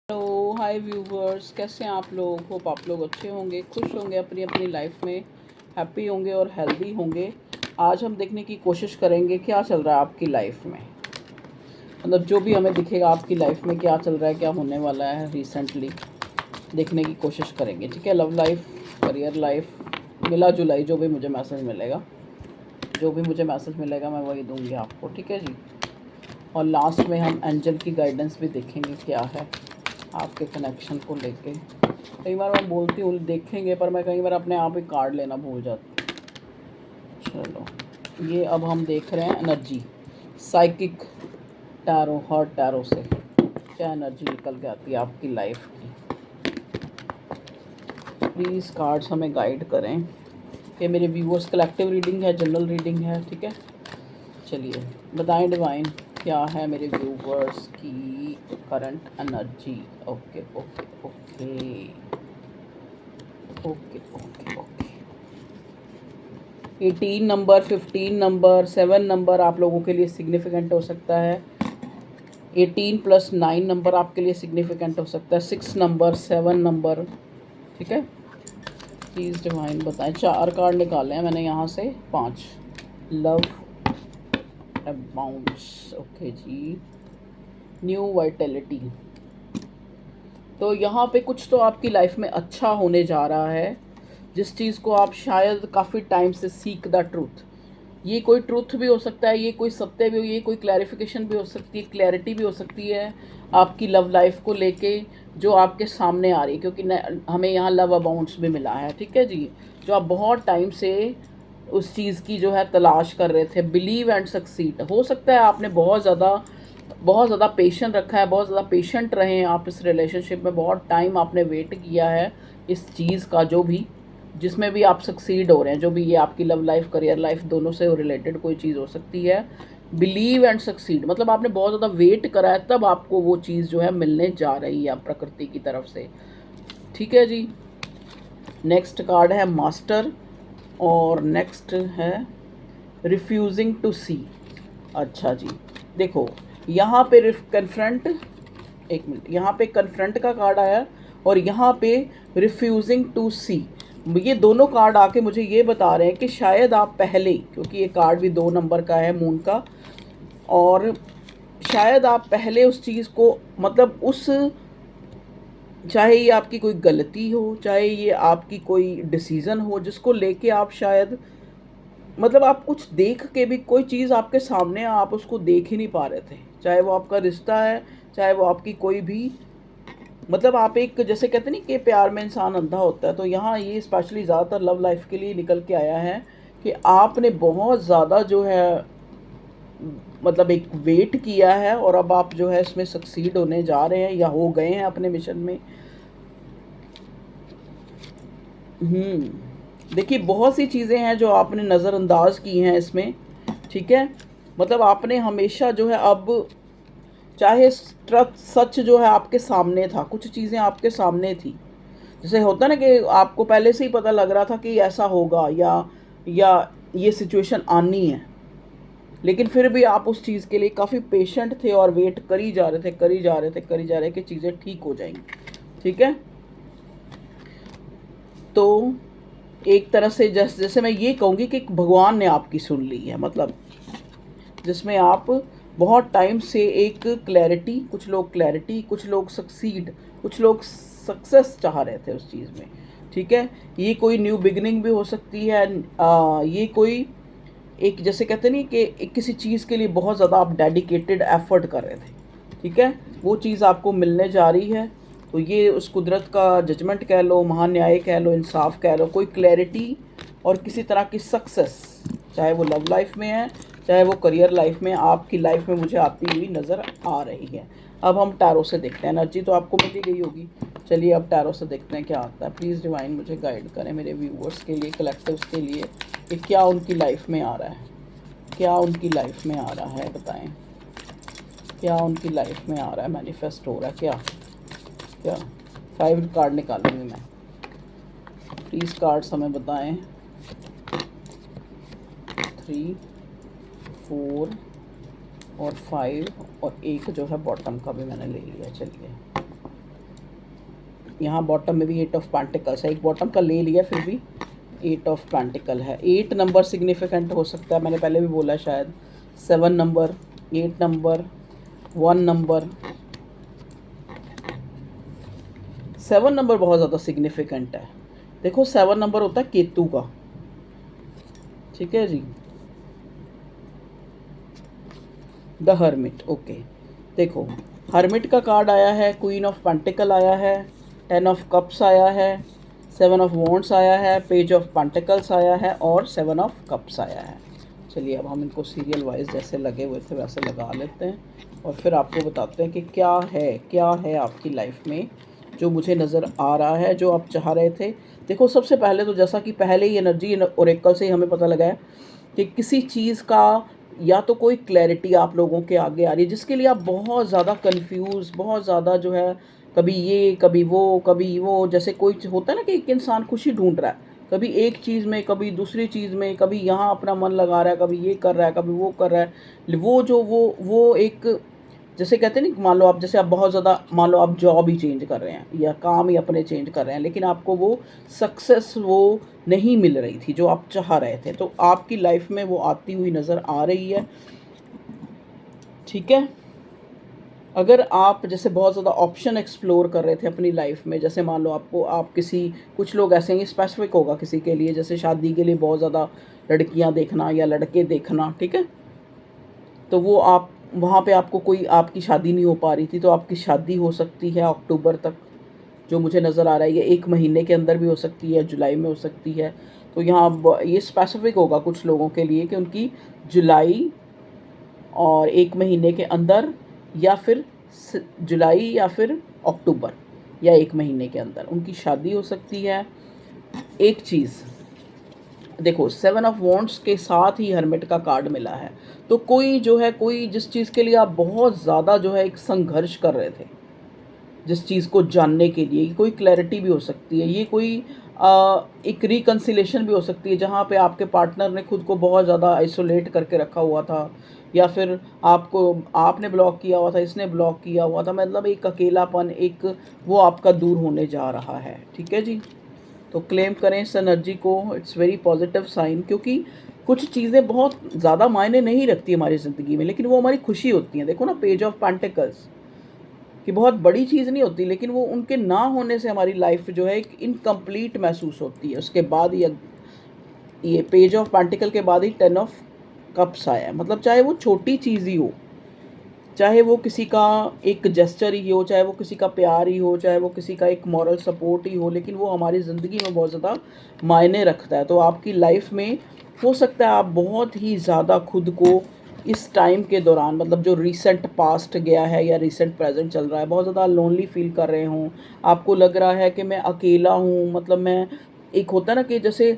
Hello hi viewers, कैसे हैं आप लोग। होप आप लोग अच्छे होंगे, खुश होंगे, अपनी अपनी लाइफ में हैप्पी होंगे और हेल्दी होंगे। आज हम देखने की कोशिश करेंगे क्या चल रहा है आपकी लाइफ में। मतलब जो भी हमें दिखेगा आपकी लाइफ में क्या चल रहा है, क्या होने वाला है रिसेंटली, देखने की कोशिश करेंगे। ठीक है, लव लाइफ, करियर लाइफ, मिला जुलाई जो भी मुझे मैसेज मिलेगा, मैं वही दूंगी आपको। ठीक है जी। और लास्ट में हम एंजल की गाइडेंस भी देखेंगे क्या है आपके कनेक्शन को लेके। कई बार मैं बोलती हूँ देखेंगे, पर मैं कई बार अपने आप ही कार्ड लेना भूल जाती हूँ। चलो, ये अब हम देख रहे हैं energy, psychic tarot, hurt tarot से क्या एनर्जी निकल के आती है आपकी लाइफ की। प्लीज़ कार्ड्स हमें गाइड करें। ये मेरे व्यूअर्स कलेक्टिव रीडिंग है, जनरल रीडिंग है। ठीक है, चलिए बताएं डिवाइन क्या है मेरे व्यूवर्स की current energy. Okay okay okay okay okay okay 18 number, 15 number, 7 number आप लोगों के लिए सिग्निफिकेंट हो सकता है। 18 + 9 नंबर आपके लिए सिग्निफिकेंट हो सकता है। 6 नंबर, 7 नंबर। ठीक है, प्लीज़ डिवाइन बताएं। 4 कार्ड निकाले हैं मैंने यहाँ से, 5। लव अबाउंड्स, ओके जी। न्यू वाइटैलिटी, तो यहाँ पे कुछ तो आपकी लाइफ में अच्छा होने जा रहा है, जिस चीज़ को आप शायद काफ़ी टाइम से सीख द ट्रूथ। ये कोई ट्रूथ भी हो सकता है, ये कोई सत्य भी हो, ये कोई क्लैरिफिकेशन भी हो सकती है, क्लैरिटी भी हो सकती है आपकी लव लाइफ को लेके, जो आपके सामने आ रही है। क्योंकि हमें यहाँ लव अबाउंड्स भी मिला है। ठीक है जी, जो आप बहुत टाइम से उस चीज़ की जो है तलाश कर रहे थे। बिलीव एंड सक्सीड, हो सकता है आपने बहुत ज़्यादा पेशेंट रखा है, बहुत ज़्यादा पेशेंट रहे हैं आप इस रिलेशनशिप में। बहुत टाइम आपने वेट किया है इस चीज़ का, जो भी जिसमें भी आप सक्सीड हो रहे हैं, जो भी ये आपकी लव लाइफ, करियर लाइफ, दोनों से रिलेटेड कोई चीज़ हो सकती है। बिलीव एंड सक्सीड मतलब आपने बहुत ज़्यादा वेट करा है, तब आपको वो चीज़ जो है मिलने जा रही है प्रकृति की तरफ से। ठीक है जी। नेक्स्ट कार्ड है मास्टर, और नेक्स्ट है रिफ्यूजिंग टू सी। अच्छा जी, देखो यहाँ पे कन्फ्रंट, एक मिनट, यहाँ पे कन्फ्रंट का कार्ड आया और यहाँ पे रिफ्यूजिंग टू सी। ये दोनों कार्ड आके मुझे ये बता रहे हैं कि शायद आप पहले, क्योंकि ये कार्ड भी 2 नंबर का है, मून का, और शायद आप पहले उस चीज़ को, मतलब उस, चाहे ये आपकी कोई गलती हो, चाहे ये आपकी कोई डिसीज़न हो, जिसको लेके आप शायद, मतलब आप कुछ देख के भी, कोई चीज़ आपके सामने आप उसको देख ही नहीं पा रहे थे। चाहे वो आपका रिश्ता है, चाहे वो आपकी कोई भी, मतलब आप एक, जैसे कहते नहीं कि प्यार में इंसान अंधा होता है, तो यहाँ ये स्पेशली ज़्यादातर लव लाइफ के लिए निकल के आया है कि आपने बहुत ज़्यादा जो है, मतलब एक वेट किया है, और अब आप जो है इसमें सक्सीड होने जा रहे हैं या हो गए हैं अपने मिशन में। देखिए बहुत सी चीज़ें हैं जो आपने नज़रअंदाज की हैं इसमें। ठीक है, मतलब आपने हमेशा जो है, अब चाहे सच जो है आपके सामने था, कुछ चीज़ें आपके सामने थी, जैसे होता ना कि आपको पहले से ही पता लग रहा था कि ऐसा होगा, या ये सिचुएशन आनी है, लेकिन फिर भी आप उस चीज़ के लिए काफ़ी पेशेंट थे और वेट करी जा रहे थे, करी जा रहे कि चीज़ें ठीक हो जाएंगी। ठीक है, तो एक तरह से जैसे मैं ये कहूँगी कि भगवान ने आपकी सुन ली है, मतलब जिसमें आप बहुत टाइम से एक क्लैरिटी, कुछ लोग सक्सीड, कुछ लोग सक्सेस चाह रहे थे उस चीज़ में। ठीक है, ये कोई न्यू बिगिनिंग भी हो सकती है। ये कोई एक, जैसे कहते नहीं कि किसी चीज़ के लिए बहुत ज़्यादा आप डेडिकेटेड एफर्ट कर रहे थे। ठीक है, वो चीज़ आपको मिलने जा रही है। तो ये उस कुदरत का जजमेंट कह लो, महान्याय कह लो, इंसाफ कह लो, कोई क्लैरिटी और किसी तरह की सक्सेस, चाहे वो लव लाइफ में है, चाहे वो करियर लाइफ में, आपकी लाइफ में मुझे आती हुई नज़र आ रही है। अब हम टैरो से देखते हैं, एनर्जी तो आपको मिल गई होगी। चलिए अब टैरो से देखते हैं क्या आता है। प्लीज़ डिवाइन मुझे गाइड करें मेरे व्यूअर्स के लिए, कलेक्टिव्स के लिए, कि क्या उनकी लाइफ में आ रहा है, क्या उनकी लाइफ में आ रहा है, बताएं क्या उनकी लाइफ में आ रहा है, मैनिफेस्ट हो रहा है क्या। क्या 5 कार्ड निकालूंगी मैं, प्लीज़ कार्ड्स हमें बताएं। 3, 4 और 5, और एक जो है बॉटम का भी मैंने ले लिया। चलिए यहाँ बॉटम में भी 8 ऑफ पेंटिकल्स है, एक बॉटम का ले लिया फिर भी 8 ऑफ पेंटिकल है। 8 नंबर सिग्निफिकेंट हो सकता है, मैंने पहले भी बोला शायद। 7 नंबर, 8 नंबर, 1 नंबर। 7 नंबर बहुत ज़्यादा सिग्निफिकेंट है। देखो 7 नंबर होता है केतु का, ठीक है जी, द हर्मिट। ओके, देखो हर्मिट का कार्ड आया है, क्वीन ऑफ पेंटिकल आया है, 10 ऑफ कप्स आया है, 7 ऑफ वॉन्ड्स आया है, पेज ऑफ पेंटिकल्स आया है और 7 ऑफ कप्स आया है। चलिए अब हम इनको सीरियल वाइज जैसे लगे हुए थे वैसे लगा लेते हैं और फिर आपको बताते हैं कि क्या है आपकी लाइफ में जो मुझे नज़र आ रहा है, जो आप चाह रहे थे। देखो सबसे पहले तो जैसा कि पहले ही एनर्जी ओरेकल से ही हमें पता लगा है कि किसी चीज़ का या तो कोई क्लैरिटी आप लोगों के आगे आ रही है जिसके लिए आप बहुत ज़्यादा कंफ्यूज, बहुत ज़्यादा जो है कभी ये कभी वो, जैसे कोई होता है ना कि एक इंसान खुशी ढूंढ रहा है, कभी एक चीज़ में, कभी दूसरी चीज़ में, कभी यहाँ अपना मन लगा रहा है, कभी ये कर रहा है, कभी वो कर रहा है। वो एक, जैसे कहते हैं ना, मान लो आप, जैसे आप बहुत ज़्यादा, मान लो आप जॉब ही चेंज कर रहे हैं या काम ही अपने चेंज कर रहे हैं, लेकिन आपको वो सक्सेस वो नहीं मिल रही थी जो आप चाह रहे थे, तो आपकी लाइफ में वो आती हुई नज़र आ रही है, ठीक है। अगर आप जैसे बहुत ज़्यादा ऑप्शन एक्सप्लोर कर रहे थे अपनी लाइफ में, जैसे मान लो आपको, आप किसी, कुछ लोग ऐसे हैं, स्पेसिफिक होगा किसी के लिए, जैसे शादी के लिए बहुत ज़्यादा लड़कियां देखना या लड़के देखना, ठीक है, तो वो आप वहाँ पे आपको कोई, आपकी शादी नहीं हो पा रही थी, तो आपकी शादी हो सकती है अक्टूबर तक, जो मुझे नज़र आ रहा है। ये 1 महीने के अंदर भी हो सकती है, जुलाई में हो सकती है। तो यहाँ ये स्पेसिफिक होगा कुछ लोगों के लिए कि उनकी जुलाई और 1 महीने के अंदर, या फिर जुलाई या फिर अक्टूबर या 1 महीने के अंदर उनकी शादी हो सकती है। एक चीज़ देखो, 7 ऑफ वॉन्ड्स के साथ ही हर्मिट का कार्ड मिला है, तो कोई जो है, कोई जिस चीज़ के लिए आप बहुत ज़्यादा जो है एक संघर्ष कर रहे थे, जिस चीज़ को जानने के लिए, कोई क्लैरिटी भी हो सकती है, ये कोई एक रिकन्सिलेशन भी हो सकती है, जहाँ पे आपके पार्टनर ने खुद को बहुत ज़्यादा आइसोलेट करके रखा हुआ था, या फिर आपको, आपने ब्लॉक किया हुआ था, इसने ब्लॉक किया हुआ था, मतलब एक अकेलापन, एक वो आपका दूर होने जा रहा है, ठीक है जी। तो क्लेम करें इस एनर्जी को, इट्स वेरी पॉजिटिव साइन, क्योंकि कुछ चीज़ें बहुत ज़्यादा मायने नहीं रखती हमारी ज़िंदगी में, लेकिन वो हमारी खुशी होती हैं। देखो ना, पेज ऑफ पेंटिकल्स कि बहुत बड़ी चीज़ नहीं होती, लेकिन वो उनके ना होने से हमारी लाइफ जो है एक इनकम्प्लीट महसूस होती है। उसके बाद ये पेज ऑफ पेंटिकल के बाद ही 10 ऑफ कप्स आया है, मतलब चाहे वो छोटी चीज़ ही हो, चाहे वो किसी का एक जेस्चर ही हो, चाहे वो किसी का प्यार ही हो, चाहे वो किसी का एक मॉरल सपोर्ट ही हो, लेकिन वो हमारी ज़िंदगी में बहुत ज़्यादा मायने रखता है। तो आपकी लाइफ में हो सकता है आप बहुत ही ज़्यादा खुद को इस टाइम के दौरान, मतलब जो रीसेंट पास्ट गया है या रीसेंट प्रेजेंट चल रहा है, बहुत ज़्यादा लोनली फील कर रहे हों। आपको लग रहा है कि मैं अकेला हूँ, मतलब मैं, एक होता है ना कि जैसे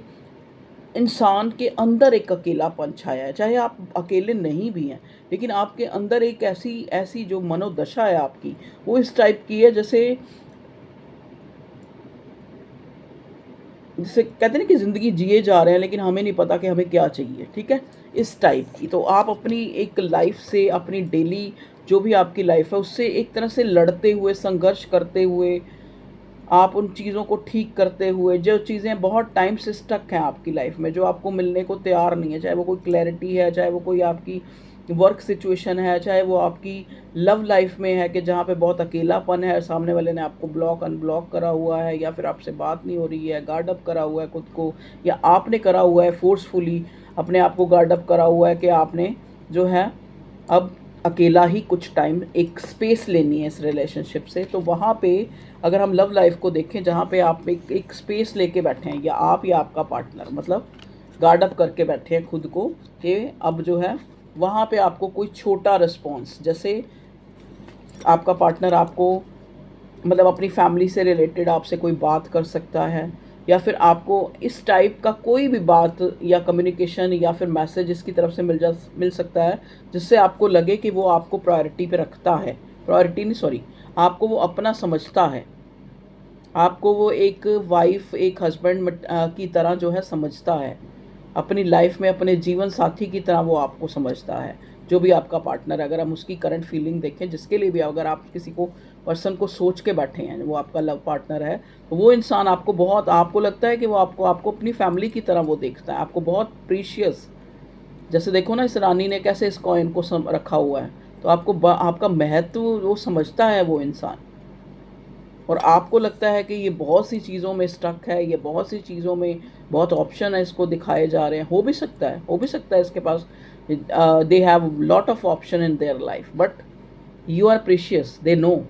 इंसान के अंदर एक अकेलापन छाया है, चाहे आप अकेले नहीं भी हैं, लेकिन आपके अंदर एक ऐसी ऐसी जो मनोदशा है आपकी, वो इस टाइप की है, जैसे जिसे कहते हैं ना कि ज़िंदगी जिए जा रहे हैं लेकिन हमें नहीं पता कि हमें क्या चाहिए, ठीक है, इस टाइप की। तो आप अपनी एक लाइफ से, अपनी डेली जो भी आपकी लाइफ है उससे एक तरह से लड़ते हुए, संघर्ष करते हुए, आप उन चीज़ों को ठीक करते हुए, जो चीज़ें बहुत टाइम से स्टक हैं आपकी लाइफ में, जो आपको मिलने को तैयार नहीं है, चाहे वो कोई क्लैरिटी है, चाहे वो कोई आपकी वर्क सिचुएशन है, चाहे वो आपकी लव लाइफ में है कि जहाँ पे बहुत अकेलापन है, सामने वाले ने आपको ब्लॉक अनब्लॉक करा हुआ है, या फिर आपसे बात नहीं हो रही है, गार्ड अप करा हुआ है खुद को, या आपने करा हुआ है फोर्सफुली अपने आप को गार्ड अप करा हुआ है कि आपने जो है अब अकेला ही कुछ टाइम एक स्पेस लेनी है इस रिलेशनशिप से। तो वहाँ पे अगर हम लव लाइफ को देखें, जहाँ पे आप एक स्पेस लेके बैठे हैं, या आपका पार्टनर, मतलब गार्ड अप करके बैठे हैं खुद को कि अब जो है वहाँ पे आपको कोई छोटा रिस्पॉन्स, जैसे आपका पार्टनर आपको, मतलब अपनी फैमिली से रिलेटेड आपसे कोई बात कर सकता है, या फिर आपको इस टाइप का कोई भी बात या कम्युनिकेशन या फिर मैसेज इसकी तरफ से मिल सकता है, जिससे आपको लगे कि वो आपको प्रायोरिटी पे रखता है, प्रायोरिटी नहीं, सॉरी, आपको वो अपना समझता है, आपको वो एक वाइफ, एक हस्बैंड की तरह जो है समझता है, अपनी लाइफ में अपने जीवन साथी की तरह वो आपको समझता है, जो भी आपका पार्टनर। अगर हम उसकी करंट फीलिंग देखें, जिसके लिए भी, अगर आप किसी को पर्सन को सोच के बैठे हैं, वो आपका लव पार्टनर है, तो वो इंसान आपको बहुत, आपको लगता है कि वो आपको अपनी फैमिली की तरह वो देखता है, आपको बहुत प्रीशियस। जैसे देखो ना इस रानी ने कैसे इस कॉइन को रखा हुआ है, तो आपका महत्व वो समझता है वो इंसान। और आपको लगता है कि ये बहुत सी चीज़ों में स्टक है, ये बहुत सी चीज़ों में बहुत ऑप्शन है इसको दिखाए जा रहे हैं। हो भी सकता है इसके पास, they have lot of option in their life, but you are precious, they know.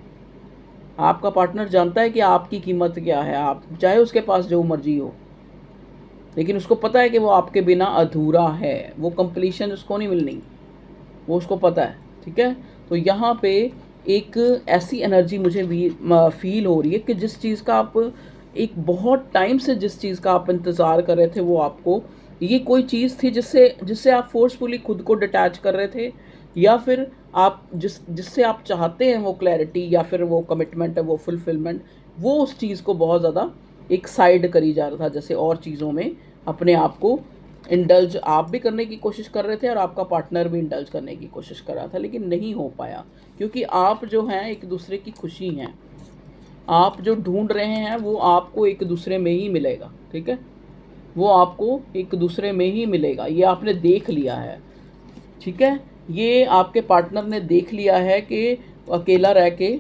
आपका पार्टनर जानता है कि आपकी कीमत क्या है, आप चाहे उसके पास जो मर्जी हो, लेकिन उसको पता है कि वो आपके बिना अधूरा है, वो कंप्लीशन उसको नहीं मिलनी, वो उसको पता है। ठीक है, तो यहाँ पे एक ऐसी एनर्जी मुझे फील हो रही है कि जिस चीज़ का आप एक बहुत टाइम से जिस चीज़ का आप इंतज़ार कर रहे थे, वो आपको, ये कोई चीज़ थी जिससे जिससे आप फोर्सफुली खुद को डिटैच कर रहे थे, या फिर आप जिससे आप चाहते हैं वो क्लैरिटी या फिर वो कमिटमेंट है, वो फुलफिलमेंट, वो उस चीज़ को बहुत ज़्यादा एक साइड करी जा रहा था, जैसे और चीज़ों में अपने आप को इंडल्ज आप भी करने की कोशिश कर रहे थे और आपका पार्टनर भी इंडल्ज करने की कोशिश कर रहा था, लेकिन नहीं हो पाया, क्योंकि आप जो हैं एक दूसरे की खुशी हैं, आप जो ढूंढ रहे हैं वो आपको एक दूसरे में ही मिलेगा। ठीक है, वो आपको एक दूसरे में ही मिलेगा, ये आपने देख लिया है। ठीक है, ये आपके पार्टनर ने देख लिया है कि अकेला रह के,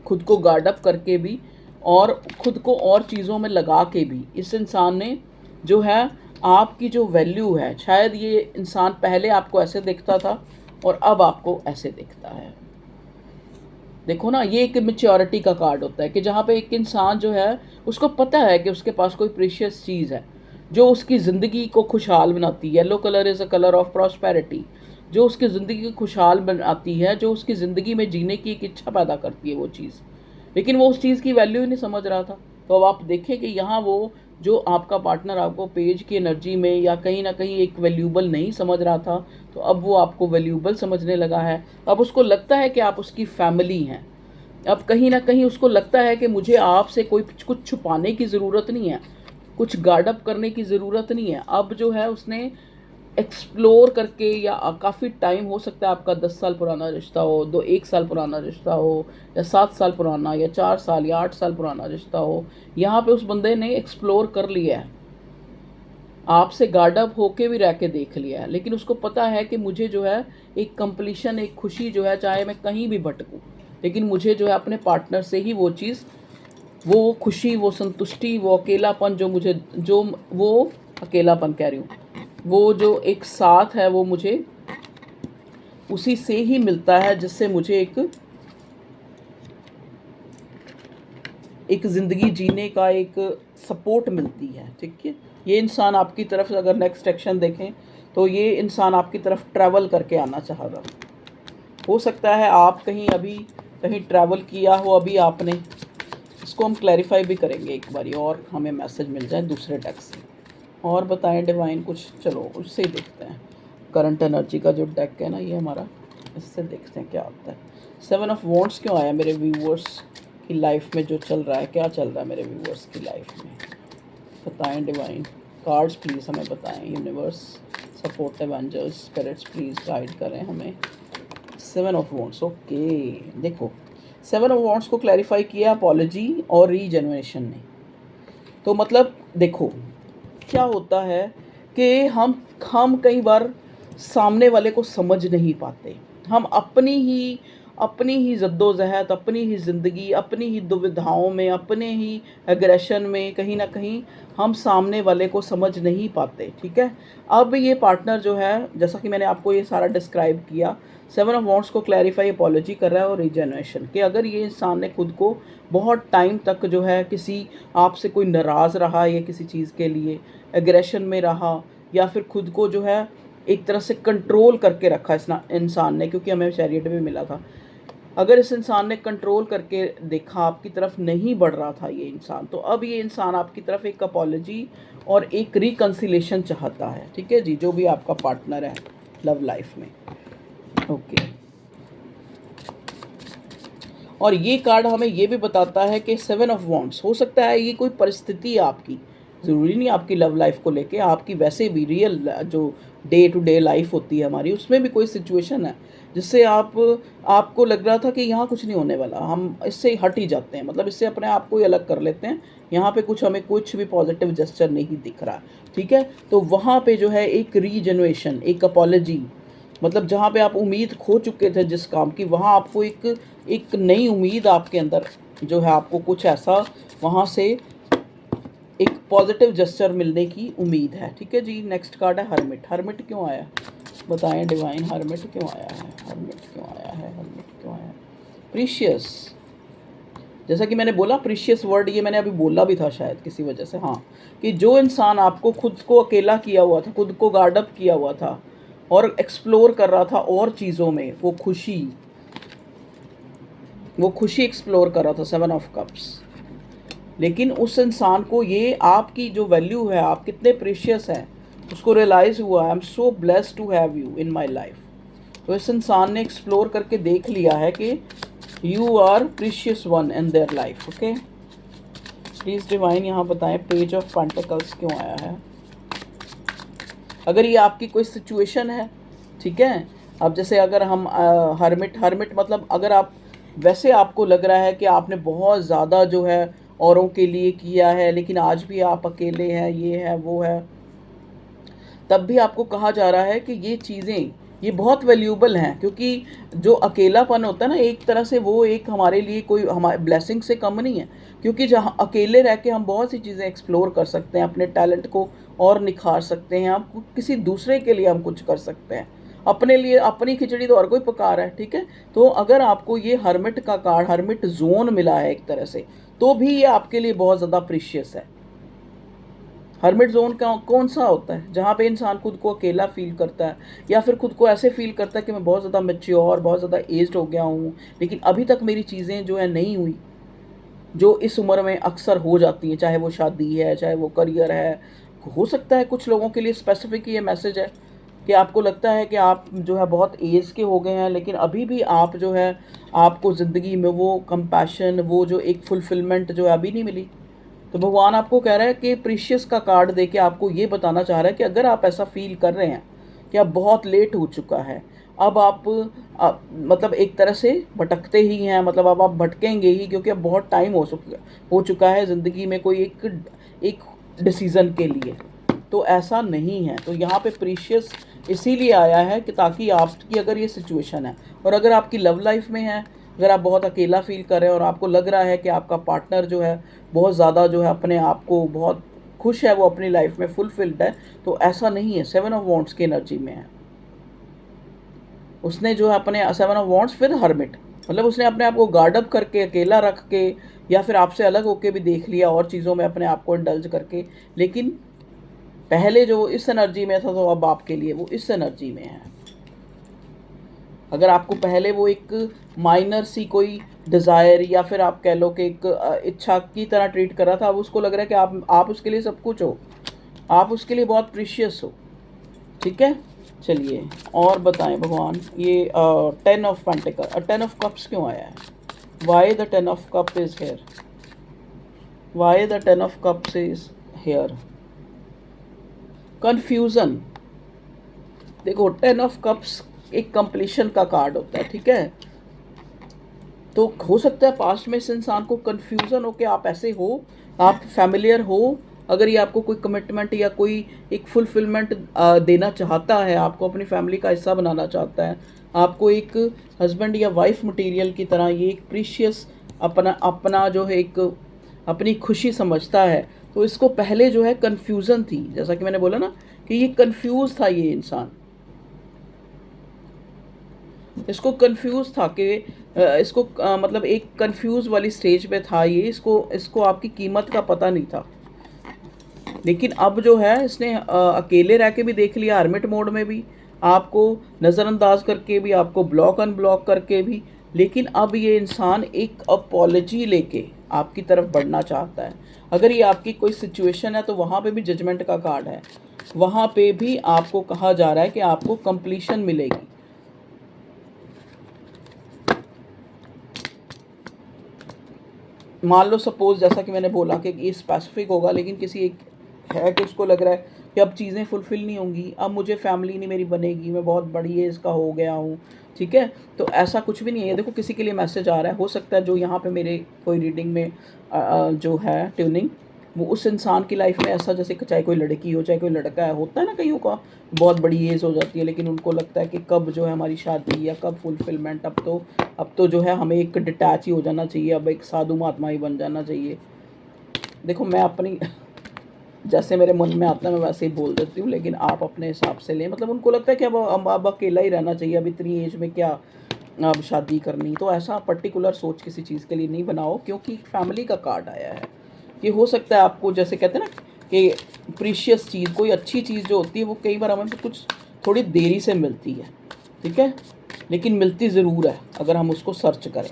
खुद को गार्ड अप करके भी और खुद को और चीज़ों में लगा के भी, इस इंसान ने जो है आपकी जो वैल्यू है, शायद ये इंसान पहले आपको ऐसे देखता था और अब आपको ऐसे देखता है। देखो ना, ये एक मेच्योरिटी का कार्ड होता है कि जहाँ पे एक इंसान जो है उसको पता है कि उसके पास कोई प्रीशियस चीज़ है जो उसकी ज़िंदगी को खुशहाल बनाती है। Yellow colour is a colour of prosperity, जो उसकी ज़िंदगी को खुशहाल बनाती है, जो उसकी ज़िंदगी में जीने की एक इच्छा पैदा करती है वो चीज़, लेकिन वो उस चीज़ की वैल्यू ही नहीं समझ रहा था। तो अब आप देखें कि यहाँ वो जो आपका पार्टनर आपको पेज की एनर्जी में या कहीं ना कहीं एक वैल्यूबल नहीं समझ रहा था, तो अब वो आपको वैल्यूबल समझने लगा है। अब उसको लगता है कि आप उसकी फैमिली हैं। अब कहीं ना कहीं उसको लगता है कि मुझे आपसे कोई कुछ छुपाने की ज़रूरत नहीं है, कुछ गार्ड अप करने की ज़रूरत नहीं है। अब जो है उसने एक्सप्लोर करके, या काफ़ी टाइम हो सकता है आपका 10 साल पुराना रिश्ता हो, 1 साल पुराना रिश्ता हो, या 7 साल पुराना, या 4 साल या 8 साल पुराना रिश्ता हो, यहाँ पे उस बंदे ने एक्सप्लोर कर लिया है, आपसे गार्ड अप होके भी रह के देख लिया है, लेकिन उसको पता है कि मुझे जो है एक कंप्लीशन, एक खुशी जो है, चाहे मैं कहीं भी भटकूँ, लेकिन मुझे जो है अपने पार्टनर से ही वो चीज़, वो खुशी, वो संतुष्टि, वो अकेलापन जो मुझे, जो वो अकेलापन कह रही हूँ, वो जो एक साथ है, वो मुझे उसी से ही मिलता है जिससे मुझे एक ज़िंदगी जीने का एक सपोर्ट मिलती है। ठीक है, ये इंसान आपकी तरफ, अगर नेक्स्ट एक्शन देखें तो ये इंसान आपकी तरफ ट्रैवल करके आना चाहेगा। हो सकता है आप कहीं ट्रैवल किया हो अभी आपने, इसको हम क्लैरिफाई भी करेंगे एक बारी, और हमें मैसेज मिल जाए दूसरे टेक्स्ट से। और बताएं डिवाइन कुछ, चलो उससे ही देखते हैं। करंट एनर्जी का जो डेक है ना ये हमारा, इससे देखते हैं क्या आता है। 7 ऑफ वॉन्ड्स क्यों आया मेरे व्यूवर्स की लाइफ में, जो चल रहा है, क्या चल रहा है मेरे व्यूवर्स की लाइफ में, बताएं डिवाइन कार्ड्स प्लीज़ हमें बताएं। Universe, supportive angels, spirits please guide करें हमें। 7 ऑफ वॉन्ड्स, ओके। देखो 7 ऑफ वॉन्ड्स को क्लैरिफाई किया अपॉलॉजी और रीजनरेशन ने। तो मतलब देखो क्या होता है कि हम कई बार सामने वाले को समझ नहीं पाते। हम अपनी ही जद्दोजहद, अपनी ही ज़िंदगी, अपनी ही दुविधाओं में, अपने ही एग्रेशन में कहीं ना कहीं हम सामने वाले को समझ नहीं पाते। ठीक है, अब ये पार्टनर जो है, जैसा कि मैंने आपको ये सारा डिस्क्राइब किया, 7 ऑफ वॉन्ड्स को क्लैरिफाई अपॉलॉजी कर रहा है और रीजनरेशन, कि अगर ये इंसान ने खुद को बहुत टाइम तक जो है किसी आपसे कोई नाराज़ रहा, या किसी चीज़ के लिए एग्रेशन में रहा, या फिर खुद को जो है एक तरह से कंट्रोल करके रखा इस इंसान ने, क्योंकि हमें चैरियट भी मिला था। अगर इस इंसान ने कंट्रोल करके देखा, आपकी तरफ नहीं बढ़ रहा था ये इंसान, तो अब ये इंसान आपकी तरफ एक अपॉलॉजी और एक रिकन्सिलेशन चाहता है। ठीक है जी, जो भी आपका पार्टनर है लव लाइफ में। ओके, और ये कार्ड हमें ये भी बताता है कि 7 ऑफ वॉन्ड्स, हो सकता है ये कोई परिस्थिति है आपकी ज़रूरी नहीं आपकी लव लाइफ को लेके, आपकी वैसे भी रियल जो डे टू डे लाइफ होती है हमारी, उसमें भी कोई सिचुएशन है जिससे आपको लग रहा था कि यहाँ कुछ नहीं होने वाला, हम इससे हट ही जाते हैं, मतलब इससे अपने आप को ही अलग कर लेते हैं, यहाँ पे हमें कुछ भी पॉजिटिव जेस्चर नहीं दिख रहा, ठीक है। तो वहाँ पे जो है एक रीजनरेशन, एक अपॉलजी, मतलब जहाँ पे आप उम्मीद खो चुके थे जिस काम की, वहाँ आपको एक एक नई उम्मीद आपके अंदर जो है, आपको कुछ ऐसा वहाँ से एक पॉजिटिव जेस्चर मिलने की उम्मीद है, ठीक है जी। नेक्स्ट कार्ड है हर्मिट। हर्मिट क्यों आया, बताएं डिवाइन, हर्मिट क्यों आया है, हर्मिट क्यों आया है, हर्मिट क्यों आया है। प्रीशियस, जैसा कि मैंने बोला प्रीशियस वर्ड ये मैंने अभी बोला भी था शायद किसी वजह से, हाँ, कि जो इंसान आपको खुद को अकेला किया हुआ था, खुद को गार्ड अप किया हुआ था और एक्सप्लोर कर रहा था और चीज़ों में, वो खुशी एक्सप्लोर कर रहा था, 7 ऑफ कप्स, लेकिन उस इंसान को ये आपकी जो वैल्यू है, आप कितने प्रीशियस हैं, उसको रियलाइज़ हुआ, I am so blessed to have you in my life. तो इस इंसान ने एक्सप्लोर करके देख लिया है कि you are precious one in their life. Okay, please divine यहाँ बताएं पेज ऑफ पेंटिकल्स क्यों आया है। अगर ये आपकी कोई सिचुएशन है, ठीक है, अब जैसे अगर हम हर्मिट मतलब अगर आप वैसे आपको लग रहा है कि आपने बहुत ज़्यादा जो है औरों के लिए किया है, लेकिन आज भी आप अकेले हैं, ये है वो है, तब भी आपको कहा जा रहा है कि ये चीज़ें ये बहुत वैल्यूबल हैं, क्योंकि जो अकेलापन होता है ना, एक तरह से वो एक हमारे लिए कोई हमारे ब्लेसिंग से कम नहीं है, क्योंकि जहाँ अकेले रह के हम बहुत सी चीज़ें एक्सप्लोर कर सकते हैं, अपने टैलेंट को और निखार सकते हैं, आप किसी दूसरे के लिए हम कुछ कर सकते हैं, अपने लिए अपनी खिचड़ी तो और कोई पका रहा है, ठीक है। तो अगर आपको ये हर्मिट का कार्ड, हर्मिट जोन मिला है एक तरह से, तो भी ये आपके लिए बहुत ज़्यादा प्रीशियस है। हर्मिट जोन का कौन सा होता है, जहाँ पे इंसान खुद को अकेला फील करता है, या फिर खुद को ऐसे फील करता है कि मैं बहुत ज़्यादा मैच्योर, बहुत ज़्यादा एज्ड हो गया हूँ, लेकिन अभी तक मेरी चीज़ें जो है नहीं हुई, जो इस उम्र में अक्सर हो जाती हैं, चाहे वो शादी है, चाहे वो करियर है। हो सकता है कुछ लोगों के लिए स्पेसिफिक ये मैसेज है कि आपको लगता है कि आप जो है बहुत एज के हो गए हैं, लेकिन अभी भी आप जो है, आपको ज़िंदगी में वो कंपैशन, वो जो एक फुलफिलमेंट जो है अभी नहीं मिली। तो भगवान आपको कह रहा है कि प्रीशियस का कार्ड देके आपको ये बताना चाह रहा है कि अगर आप ऐसा फील कर रहे हैं कि अब बहुत लेट हो चुका है, अब मतलब एक तरह से भटकते ही हैं, मतलब अब आप भटकेंगे ही, क्योंकि अब बहुत टाइम हो चुका है ज़िंदगी में कोई एक डिसीज़न के लिए, तो ऐसा नहीं है। तो यहाँ पे प्रीशियस इसीलिए आया है कि ताकि आपकी अगर ये सिचुएशन है, और अगर आपकी लव लाइफ में है, अगर आप बहुत अकेला फील कर रहे हैं और आपको लग रहा है कि आपका पार्टनर जो है बहुत ज़्यादा जो है अपने आप को बहुत खुश है, वो अपनी लाइफ में फुलफिल्ड है, तो ऐसा नहीं है। 7 ऑफ वॉन्ड्स की एनर्जी में है, उसने जो है अपने 7 ऑफ वॉन्ड्स विद हर्मिट, मतलब उसने अपने आप को गार्ड अप करके, अकेला रख के, या फिर आपसे अलग होके भी देख लिया और चीज़ों में अपने आप को इंडल्ज करके, लेकिन पहले जो इस एनर्जी में था, तो अब आपके लिए वो इस एनर्जी में है। अगर आपको पहले वो एक माइनर सी कोई डिज़ायर, या फिर आप कह लो कि एक इच्छा की तरह ट्रीट कर रहा था, अब उसको लग रहा है कि आप उसके लिए सब कुछ हो, आप उसके लिए बहुत प्रीशियस हो, ठीक है। चलिए और बताएं भगवान, ये 10 ऑफ पेंटिकल, 10 ऑफ कप्स क्यों आया है, why the 10 of cup is here, why the 10 of cups is here. Confusion, देखो 10 ऑफ कप्स एक कंप्लीशन का कार्ड होता है, ठीक है। तो हो सकता है पास्ट में इस इंसान को कन्फ्यूज़न हो कि आप ऐसे हो, आप फैमिलियर हो, अगर ये आपको कोई कमिटमेंट या कोई एक फुलफिलमेंट देना चाहता है, आपको अपनी फैमिली का हिस्सा बनाना चाहता है, आपको एक हस्बैंड या वाइफ मटेरियल की तरह ये एक प्रीशियस अपना अपना जो है एक अपनी खुशी समझता है, तो इसको पहले जो है कन्फ्यूज़न थी, जैसा कि मैंने बोला ना कि ये कन्फ्यूज़ था, ये इंसान इसको कंफ्यूज था कि इसको मतलब एक कंफ्यूज वाली स्टेज पे था ये, इसको आपकी कीमत का पता नहीं था, लेकिन अब जो है इसने अकेले रह के भी देख लिया, हर्मिट मोड में भी, आपको नज़रअंदाज करके भी, आपको ब्लॉक अनब्लॉक करके भी, लेकिन अब ये इंसान एक अपॉलजी लेके आपकी तरफ बढ़ना चाहता है। अगर ये आपकी कोई सिचुएशन है, तो वहाँ पे भी जजमेंट का कार्ड है, वहाँ पे भी आपको कहा जा रहा है कि आपको कंप्लीशन मिलेगी। मान लो सपोज, जैसा कि मैंने बोला कि ये स्पेसिफिक होगा, लेकिन किसी एक है कि उसको लग रहा है कि अब चीज़ें फुलफ़िल नहीं होंगी, अब मुझे फैमिली नहीं मेरी बनेगी, मैं बहुत बड़ी एज का हो गया हूँ, ठीक है? तो ऐसा कुछ भी नहीं है। ये देखो किसी के लिए मैसेज आ रहा है, हो सकता है जो यहाँ पे मेरे कोई रीडिंग में जो है ट्यूनिंग, वो उस इंसान की लाइफ में ऐसा, जैसे कि चाहे कोई लड़की हो चाहे कोई लड़का है, होता है ना कईयों का बहुत बड़ी एज हो जाती है, लेकिन उनको लगता है कि कब जो है हमारी शादी या कब फुलफिलमेंट, अब तो जो है हमें एक डिटैच ही हो जाना चाहिए, अब एक साधु महात्मा ही बन जाना चाहिए। देखो मैं अपनी जैसे मेरे मन में आता है मैं वैसे ही बोल देती हूँ, लेकिन आप अपने हिसाब से लें। मतलब उनको लगता है कि अब अकेला ही रहना चाहिए, अब इतनी एज में क्या अब शादी करनी। तो ऐसा पर्टिकुलर सोच किसी चीज़ के लिए नहीं बनाओ, क्योंकि फैमिली का कार्ड आया है। ये हो सकता है आपको, जैसे कहते हैं ना कि प्रीशियस चीज़, कोई अच्छी चीज़ जो होती है वो कई बार हमें कुछ थोड़ी देरी से मिलती है, ठीक है, लेकिन मिलती ज़रूर है अगर हम उसको सर्च करें।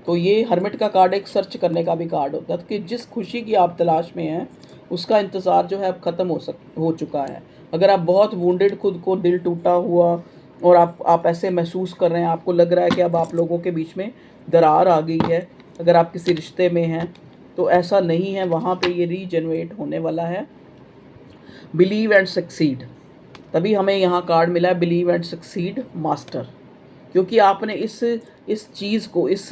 तो ये हर्मिट का कार्ड एक सर्च करने का भी कार्ड होता है, कि जिस खुशी की आप तलाश में हैं उसका इंतज़ार जो है अब ख़त्म हो चुका है। अगर आप बहुत वुंडेड, खुद को दिल टूटा हुआ, और आप ऐसे महसूस कर रहे हैं, आपको लग रहा है कि अब आप लोगों के बीच में दरार आ गई है, अगर आप किसी रिश्ते में हैं, तो ऐसा नहीं है। वहाँ पे ये रीजनरेट होने वाला है। बिलीव एंड सक्सीड, तभी हमें यहाँ कार्ड मिला है, बिलीव एंड सक्सीड मास्टर, क्योंकि आपने इस चीज़ को, इस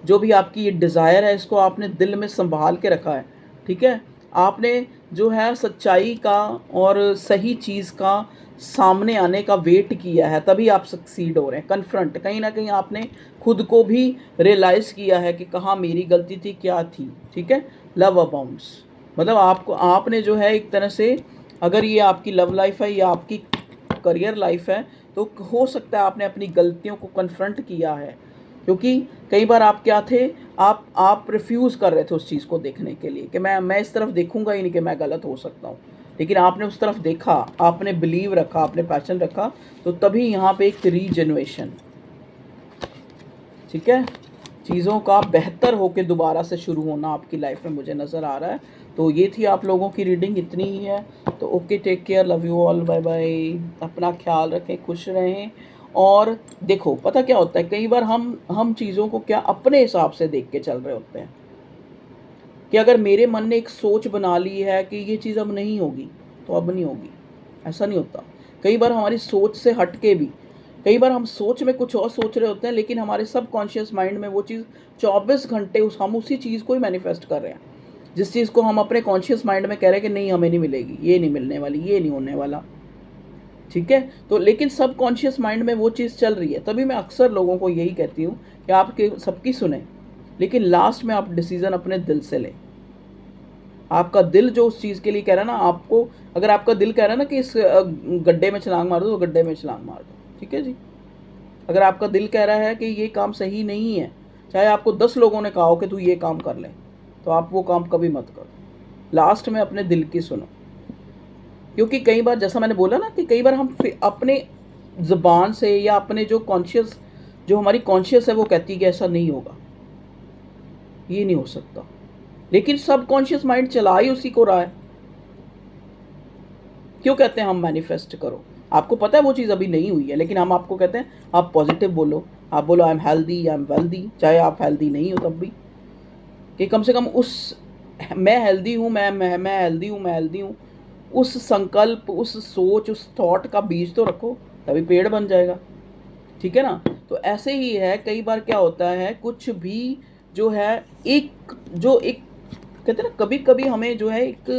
जो भी आपकी ये डिज़ायर है, इसको आपने दिल में संभाल के रखा है, ठीक है। आपने जो है सच्चाई का और सही चीज़ का सामने आने का वेट किया है, तभी आप सक्सीड हो रहे हैं। कन्फ्रंट, कहीं ना कहीं आपने खुद को भी रियलाइज़ किया है कि कहाँ मेरी गलती थी, क्या थी, ठीक है। लव अबाउंड्स, मतलब आपने जो है एक तरह से, अगर ये आपकी लव लाइफ है या आपकी करियर लाइफ है, तो हो सकता है आपने अपनी गलतियों को कन्फ्रंट किया है, क्योंकि कई बार आप क्या थे, आप रिफ्यूज़ कर रहे थे उस चीज़ को देखने के लिए कि मैं इस तरफ देखूंगा ही नहीं कि मैं गलत हो सकता हूँ, लेकिन आपने उस तरफ देखा, आपने बिलीव रखा, आपने पैशन रखा, तो तभी यहाँ पे एक रीजनरेशन, ठीक है, चीज़ों का बेहतर होकर दोबारा से शुरू होना आपकी लाइफ में मुझे नज़र आ रहा है। तो ये थी आप लोगों की रीडिंग, इतनी ही है। तो okay, take care, love you all, bye bye, अपना ख्याल रखें, खुश रहें। और देखो पता क्या होता है, कई बार हम चीज़ों को क्या अपने हिसाब से देख के चल रहे होते हैं, कि अगर मेरे मन ने एक सोच बना ली है कि ये चीज़ अब नहीं होगी, तो अब नहीं होगी, ऐसा नहीं होता। कई बार हमारी सोच से हट के भी, कई बार हम सोच में कुछ और सोच रहे होते हैं, लेकिन हमारे सबकॉन्शियस माइंड में वो चीज़ 24 घंटे हम उसी चीज़ को ही मैनिफेस्ट कर रहे हैं, जिस चीज़ को हम अपने कॉन्शियस माइंड में कह रहे हैं कि नहीं हमें नहीं मिलेगी, ये नहीं मिलने वाली, ये नहीं होने वाला, ठीक है। तो लेकिन सबकॉन्शियस माइंड में वो चीज़ चल रही है। तभी मैं अक्सर लोगों को यही कहती हूँ कि आप सबकी सुने, लेकिन लास्ट में आप डिसीज़न अपने दिल से लें। आपका दिल जो उस चीज़ के लिए कह रहा है ना, आपको अगर आपका दिल कह रहा है ना कि इस गड्ढे में छलांग मार दो, तो गड्ढे में छलांग मार दो, ठीक है जी। अगर आपका दिल कह रहा है कि ये काम सही नहीं है, चाहे आपको 10 लोगों ने कहा हो कि तू ये काम कर ले, तो आप वो काम कभी मत करो। लास्ट में अपने दिल की सुनो, क्योंकि कई बार जैसा मैंने बोला ना कि कई बार हम अपने ज़ुबान से या अपने जो हमारी कॉन्शियस है वो कहती है कि ऐसा नहीं होगा, ये नहीं हो सकता, लेकिन सबकॉन्शियस माइंड चला ही उसी को रहा है। क्यों कहते हैं हम मैनिफेस्ट करो, आपको पता है वो चीज़ अभी नहीं हुई है, लेकिन हम आपको कहते हैं आप पॉजिटिव बोलो, आप बोलो I am healthy, I am wealthy, चाहे आप हेल्दी नहीं हो तब भी, कि कम से कम उस मैं हेल्दी हूँ, मैं हेल्दी हूँ, मैं हेल्दी हूँ, उस संकल्प, उस सोच, उस थॉट का बीज तो रखो, तभी पेड़ बन जाएगा, ठीक है ना। तो ऐसे ही है, कई बार क्या होता है, कुछ भी जो है एक कहते हैं ना, कभी कभी हमें जो है एक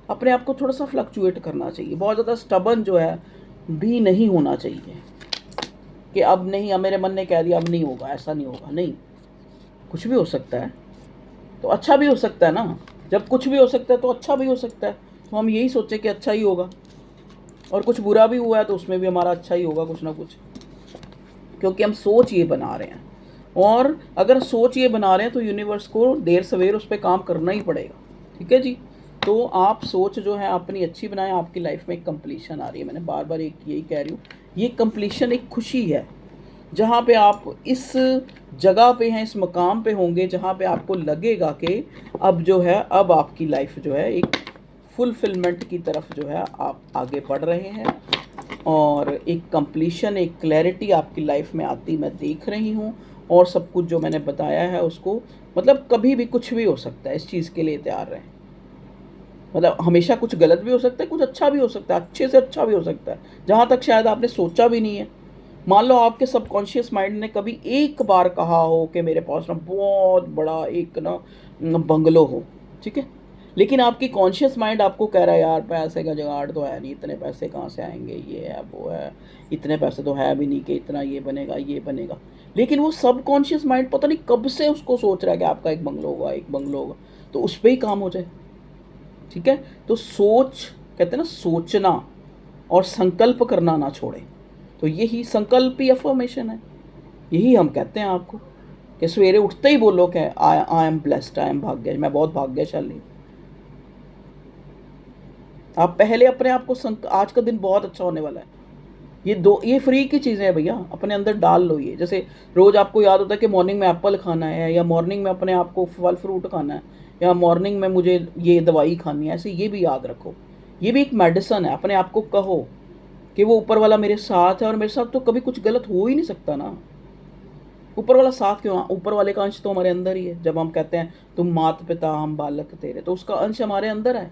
अपने आप को थोड़ा सा फ्लक्चुएट करना चाहिए, बहुत ज़्यादा स्टबन जो है भी नहीं होना चाहिए कि अब नहीं, अब मेरे मन ने कह दिया अब नहीं होगा, ऐसा नहीं होगा, नहीं, कुछ भी हो सकता है, तो अच्छा भी हो सकता है ना। जब कुछ भी हो सकता है तो अच्छा भी हो सकता है, तो हम यही सोचें कि अच्छा ही होगा, और कुछ बुरा भी हुआ है तो उसमें भी हमारा अच्छा ही होगा कुछ ना कुछ, क्योंकि हम सोच ये बना रहे हैं। और अगर सोच ये बना रहे हैं तो यूनिवर्स को देर सवेर उस पर काम करना ही पड़ेगा, ठीक है जी। तो आप सोच जो है अपनी अच्छी बनाएं, आपकी लाइफ में एक कंप्लीशन आ रही है, मैंने बार बार एक यही कह रही हूँ, ये कंप्लीशन एक खुशी है, जहाँ पे आप इस जगह पे हैं, इस मकाम पे होंगे जहाँ पे आपको लगेगा कि अब जो है, अब आपकी लाइफ जो है एक फुलफिलमेंट की तरफ जो है आप आगे बढ़ रहे हैं, और एक कंप्लीशन, एक क्लैरिटी आपकी लाइफ में आती मैं देख रही हूँ। और सब कुछ जो मैंने बताया है उसको, मतलब कभी भी कुछ भी हो सकता है, इस चीज़ के लिए तैयार रहें, मतलब हमेशा कुछ गलत भी हो सकता है, कुछ अच्छा भी हो सकता है, अच्छे से अच्छा भी हो सकता है, जहाँ तक शायद आपने सोचा भी नहीं है। मान लो आपके सबकॉन्शियस माइंड ने कभी एक बार कहा हो कि मेरे पास ना बहुत बड़ा एक ना बंगलो हो, ठीक है, लेकिन आपकी कॉन्शियस माइंड आपको कह रहा है यार पैसे का जुगाड़ तो है नहीं, इतने पैसे कहाँ से आएंगे, ये है वो है, इतने पैसे तो है भी नहीं कि इतना ये बनेगा। लेकिन वो सब कॉन्शियस माइंड पता नहीं कब से उसको सोच रहा है कि आपका एक बंगलो होगा, एक बंगलो होगा, तो उस पर ही काम हो जाए। ठीक है, तो सोच, कहते हैं ना सोचना और संकल्प करना ना छोड़े, तो यही संकल्प ही अफर्मेशन है। यही हम कहते हैं आपको कि सवेरे उठते ही बोलो कि I am blessed, I am भाग्य, मैं बहुत भाग्यशाली। आप पहले अपने आप को आज का दिन बहुत अच्छा होने वाला है। ये फ्री की चीज़ें हैं भैया, अपने अंदर डाल लो ये। जैसे रोज़ आपको याद होता है कि मॉर्निंग में एप्पल खाना है, या मॉर्निंग में अपने आप को फल फ्रूट खाना है, या मॉर्निंग में मुझे ये दवाई खानी है, ऐसे ये भी याद रखो। ये भी एक मेडिसन है। अपने आप को कहो कि वो ऊपर वाला मेरे साथ है, और मेरे साथ तो कभी कुछ गलत हो ही नहीं सकता ना। ऊपर वाला साथ क्यों? ऊपर वाले का अंश तो हमारे अंदर ही है। जब हम कहते हैं तुम मात पिता हम बालक तेरे, तो उसका अंश हमारे अंदर है।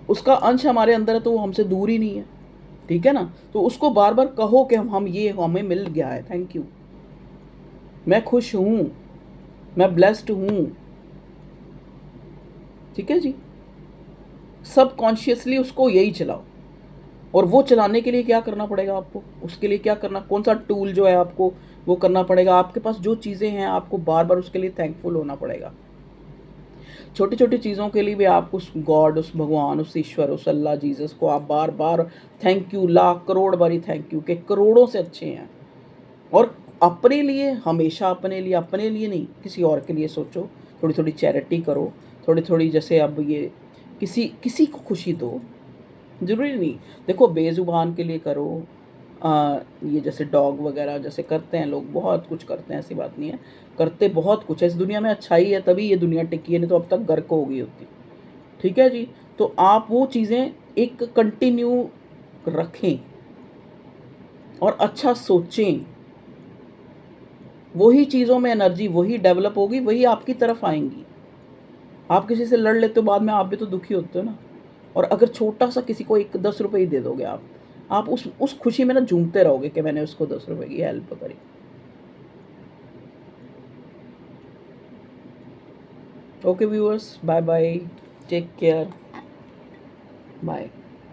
उसका अंश हमारे अंदर है तो वो हमसे दूर ही नहीं है। ठीक है ना? तो उसको बार बार कहो कि हम ये हमें मिल गया है, थैंक यू, मैं खुश हूँ, मैं ब्लेस्ड हूँ। ठीक है जी, सब कॉन्शियसली उसको यही चलाओ। और वो चलाने के लिए क्या करना पड़ेगा आपको? उसके लिए क्या करना, कौन सा टूल जो है आपको वो करना पड़ेगा? आपके पास जो चीज़ें हैं आपको बार बार उसके लिए थैंकफुल होना पड़ेगा। छोटी छोटी चीज़ों के लिए भी आप उस गॉड, उस भगवान, उस ईश्वर, उस अल्लाह, जीसस को आप बार बार थैंक यू, लाख करोड़ बारी थैंक यू, के करोड़ों से अच्छे हैं। और अपने लिए हमेशा, अपने लिए नहीं, किसी और के लिए सोचो। थोड़ी थोड़ी चैरिटी करो, थोड़ी थोड़ी, जैसे अब ये किसी किसी को खुशी दो। ज़रूरी नहीं, देखो बेज़ुबान के लिए करो। ये जैसे डॉग वगैरह जैसे करते हैं लोग, बहुत कुछ करते हैं, ऐसी बात नहीं है, करते बहुत कुछ है। इस दुनिया में अच्छाई है तभी ये दुनिया टिकी है, नहीं तो अब तक गर्क हो गई होती। ठीक है जी, तो आप वो चीज़ें एक कंटिन्यू रखें और अच्छा सोचें। वही चीज़ों में एनर्जी वही डेवलप होगी, वही आपकी तरफ आएंगी। आप किसी से लड़ लेते हो, बाद में आप भी तो दुखी होते हो ना। और अगर छोटा सा किसी को एक 10 रुपये ही दे दोगे आप उस खुशी में ना झूमते रहोगे कि मैंने उसको 10 रुपये की हेल्प करी। Okay viewers, bye bye, take care, bye.